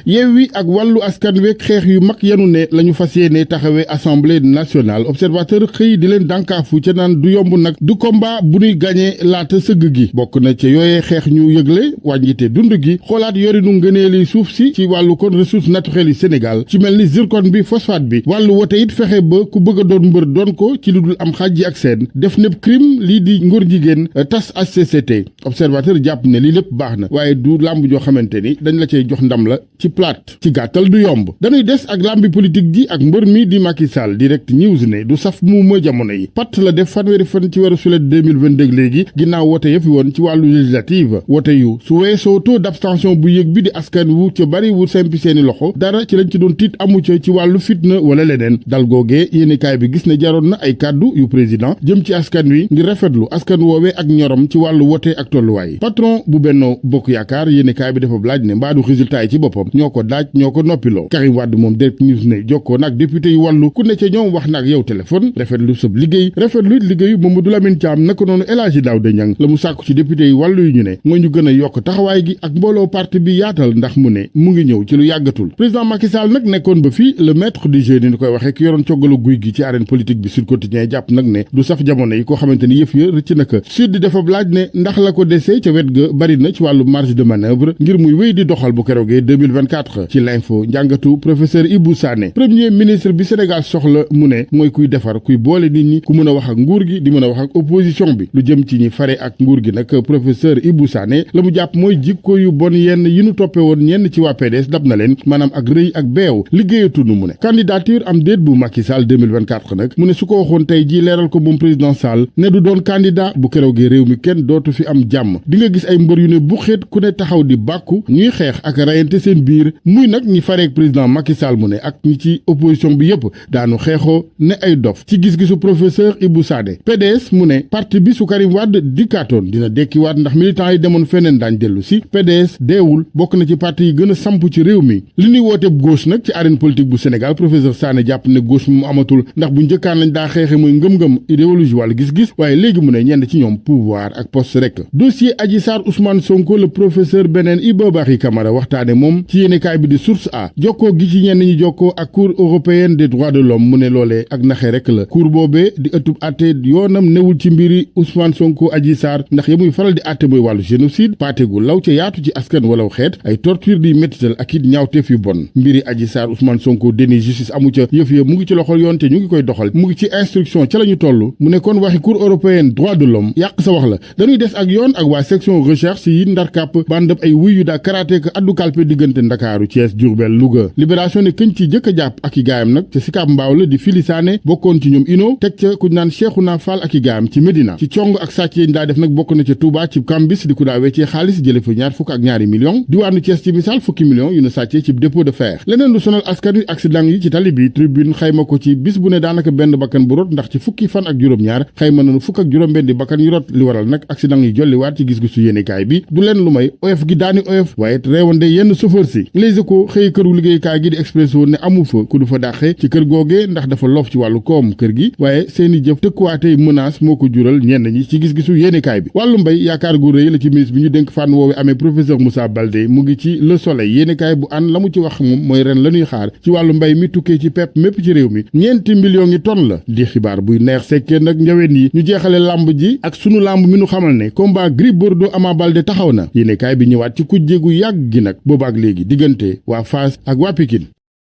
Yewwi ak Wàllu Askan Wi xeex yu mag yanu ne lañu fas yéene taxawee assemblée nationale observateur xëy di leen dànkaafu ca naan du yomb nag du combat bu ñuy gañee laata sëgg gi bokk na ca yooyee xeex ñu yëgle wàññite dund gi xoolaat yorinu ngëneeli suuf si ci wàllu kon ressources naturelles yi Sénégal ci mel ni zircon bi phosphate bi wàllu wote it fexe ba ku bëgg a doon mbër doon ko ci lu dul am xàjji ak seen def népp crime lii di ngóor jigéen tas HCCT observateur jàpp ne lii lépp baax na waaye du làmb joo xamante ni dañ la cay jox ndam la ci plate ci gàttal du yomb dañuy des ak làmbi politique ji ak mbër mi di Macky Sall direct news ne du saf mu ma jamono yi pat la def fanweeri fan ci weeru sulet 2022 léegi ginnaaw wote yëfi woon ci wàllu législative wote yu su weesoo taux d'abstention bu yëg bi di askan wu ca bari wu sempi seeni loxo dara ci lañ ci doon tiit amu ca ci wàllu fitna wala leneen dal googee yéenekaay bi gis ne jaroon na ay kàddu yu président jëm ci askan wi ngir rafetlu askan woowee ak ñorom ci wàllu wote ak tolluwaay patron bu Benno Bokk Yaakaar yéenekaay bi dafa laaj ne mbaadu résultat yi ci boppam ñoo ko daaj ñoo ko noppiloo Karim Wade moom direct news ne jokkoo nag député yu wàllu ku ne ca ñoom wax nag yow téléphone rafetlu sab liggéey rafetlu it liggéeyu Mamadou Lamine Thiam naka noonu El Hadji Daouda Niang la mu sàkku ci député yu wàllu yu ñu ne mooy ñu gën a yokk taxawaay gi ak mbooloo parti bi yaatal ndax mu ne mu ngi ñëw ci lu yàggatul président Macky Sall nag nekkoon ba fii le maître du jeu ni koy waxee ki yoroon coggalu guy gi ci arène politique bi Sud Quotidien jàpp nag ne du saf jamono yi koo xamante ni yëf ya rëcc naka Sud dafa laaj ne ndax la ko desee ca wet ga bari na ci wàllu marge de manœuvre ngir muy wéy di doxal bu keroogee 2024 ci l'info njàngatu professeur Ibou Sané premier ministre bi Sénégal soxla mu ne mooy kuy defar kuy boole nit ñi ku mën a wax ak nguur gi di mën a wax ak opposition bi lu jëm ci ñi fare ak nguur gi nag professeur Ibou Sané la mu jàpp mooy jikko yu bon yenn yi nu toppe woon ñenn ci waa PDS dab na leen maanaam ak rëy ak beew liggéeyatunu mu ne candidature am déet bu Macky Sall 2024 nag mu ne su ko waxoon tey ji leeral ko moom président Sall ne du doon candidat bu keroogee réew mi kenn dootu fi am jàmm di nga gis ay mbër yu ne bu xeet ku ne taxaw di bàkku ñuy xeex ak rayante seen biir muy nag ñi fareek président Macky Sall mu ne ak ñi ci opposition bi yépp daanu xeexoo ne ay dof ci gis-gisu professeur Ibou Sané PDS mu ne parti bi su Karim Wade dikkaatoon dina dekkiwaat ndax militants yi demoon feneen daañ dellu si PDS deewul bokk na ci parti yi gën a samp ci réew mi li ñuy woote gauche nag ci arène politique bu Sénégal professeur Sané jàpp ne gauche mu amatul ndax bu njëkkaan lañ daa xeexe muy ngëm-ngëm idéologie wala gis-gis waaye léegi mu ne ñenn ci ñoom pouvoir ak poste rek dossier Adji Sarr Ousmane Sonko le professeur beneen Iba Barry Camara waxtaane moom ci yéenekaay bi di Source A jokkoo gi ci ñenn ñi jokkoo ak cour européenne des droits de l'homme mu ne loolee ak naxe rek la cour boobee di ëttub àtte yoonam newul ci mbiri Ousmane Sonko Adji Sarr ndax ya muy faral di àtte mooy wàllu génocide paategu law ca yaatu ci askan walaw xeet ay torture di métital ak it ñaawteef yu bon mbiri Adji Sarr Ousmane Sonko déni justice amu ca yëf ya mu ngi ci loxol yoon te ñu ngi koy doxal mu ngi ci instruction ca la ñu toll mu ne kon waxi cour européenne droits de l'homme yàq sa wax la dañuy des ak yoon ak waa section recherche yi ndarkàpp bandab ay wuy yu daa karaté ka addu kalpe diggante Ndakaaru Thiès Diourbel Louga libération ne këñ ci jëkk a jàpp ak i gaayam nag ca Sicap Mbao la di Fili Sané bokkoon ci ñoom ino teg ca ku naan Cheikhouna Fall ak i gaayam ci Médina ci cong ak sàcc yi daa def nag bokk na ca Touba ci kambis di ku daa weccee xaalis jële fa ñaar fukk ak ñaari millions diwaanu Thiès ci misaal fukki millions yu na sàccee ci dépôt de fer leneen lu sonal askan wi accident yi ci tali bi tribune xayma ko ci bis bu ne daanaka benn bakkan bu rot ndax ci fukki fan ak juróom-ñaar xayma nañu fukk ak juróom-benn di bakkan yu rot li waral nag accident yi jolliwaat ci gis-gisu yéenekaay bi du leen lu may oyof gi daani oyof waaye reewande yenn chauffeur si Les Échos xëy këru liggéeykaay gi di Expresso ne amu fa ku du fa dàqe ci kër googee ndax dafa loof ci wàllu koom kër gi waaye seeni jëf tëkkuwaatey menace moo ko jural ñenn ñi ci gis-gisu yéenekaay bi wàllu mbay yaakaar gu rëy la ci ministre bi ñu dénk fànn woowe amee professeur Moussa Baldé mu ngi ci Le Soleil yéenekaay bu an la mu ci wax moom mooy ren la ñuy xaar ci wàllu mbay mi tukkee ci pepp mépp ci réew mi ñeenti millions yi tonnes la di xibaar buy neex sekkee nag njaween yi ñu jeexale làmb ji ak sunu làmb mi nu xamal ne combat Gris Bordeaux Ama Baldé taxaw na yéenekaay bi ñëwaat ci kujje gu yàgg gi nag boobaak léegi diggante waa Fass ak waa Pikine